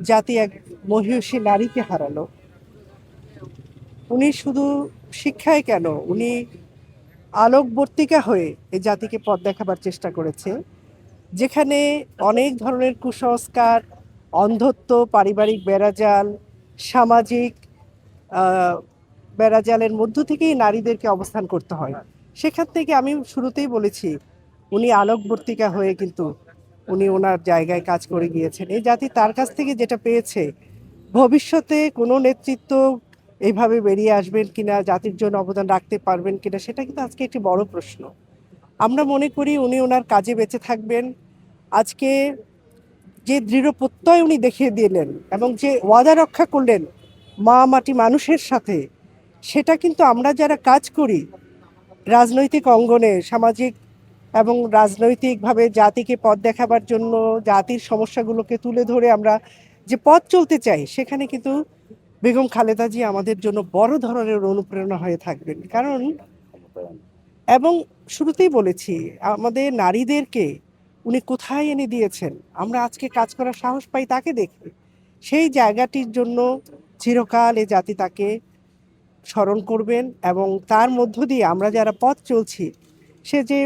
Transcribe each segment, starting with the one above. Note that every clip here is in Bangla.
জাতি এক মহিষী নারীকে হারালো। উনি শুধু শিক্ষায় কেন, উনি আলোকবর্তিকা হয়ে এই জাতিকে পথ দেখাবার চেষ্টা করেছে। যেখানে অনেক ধরনের কুসংস্কার, অন্ধত্ব, পারিবারিক বেড়াজাল, সামাজিক আহ, বেড়াজালের মধ্য থেকেই নারীদেরকে অবস্থান করতে হয়। সেখান থেকে আমি শুরুতেই বলেছি, উনি আলোকবর্তিকা হয়ে কিন্তু উনি ওনার জায়গায় কাজ করে গিয়েছেন। এই জাতি তার কাছ থেকে যেটা পেয়েছে, ভবিষ্যতে কোনো নেতৃত্ব এইভাবে বেরিয়ে আসবেন কিনা, জাতির জন্য অবদান রাখতে পারবেন কিনা, সেটা কিন্তু আজকে একটি বড় প্রশ্ন। আমরা মনে করি উনি ওনার কাজে বেঁচে থাকবেন। আজকে যে দৃঢ় প্রত্যয় উনি দেখিয়ে দিলেন এবং যে ওয়াদা রক্ষা করলেন মা মাটি মানুষের সাথে, সেটা কিন্তু আমরা যারা কাজ করি রাজনৈতিক অঙ্গনে, সামাজিক এবং রাজনৈতিকভাবে জাতিকে পথ দেখাবার জন্য, জাতির সমস্যাগুলোকে তুলে ধরে আমরা যে পথ চলতে চাই, সেখানে কিন্তু বেগম খালেদা জি আমাদের জন্য বড় ধরনের অনুপ্রেরণা হয়ে থাকবেন। কারণ এবং শুরুতেই বলেছি, আমাদের নারীদেরকে উনি কোথায় এনে দিয়েছেন, আমরা আজকে কাজ করার সাহস পাই তাকে দেখে। সেই জায়গাটির জন্য চিরকাল এ জাতি তাকে স্মরণ করবেন এবং তার মধ্য দিয়ে আমরা যারা পথ চলছি, সে যে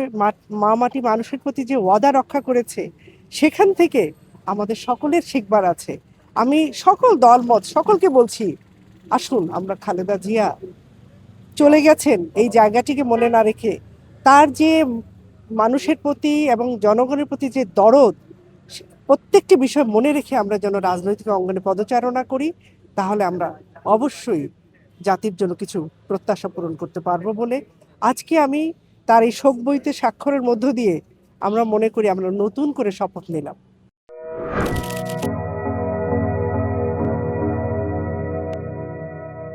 মা মাটি মানুষের প্রতি যে ওয়াদা রক্ষা করেছে, সেখান থেকে আমাদের সকলের শিখবার আছে। আমি সকল দলমত সকলকে বলছি, আসুন আমরা খালেদা জিয়া চলে গেছেন এই জায়গাটিকে মনে না রেখে, তার যে মানুষের প্রতি এবং জনগণের প্রতি যে দরদ, প্রত্যেকটি বিষয় মনে রেখে আমরা যেন রাজনৈতিক অঙ্গনে পদচারণা করি। তাহলে আমরা অবশ্যই জাতির জন্য কিছু প্রত্যাশা পূরণ করতে পারবো বলে আজকে আমি তার এই শোক বইতে স্বাক্ষরের মধ্য দিয়ে আমরা মনে করি আমরা নতুন করে শপথ নিলাম।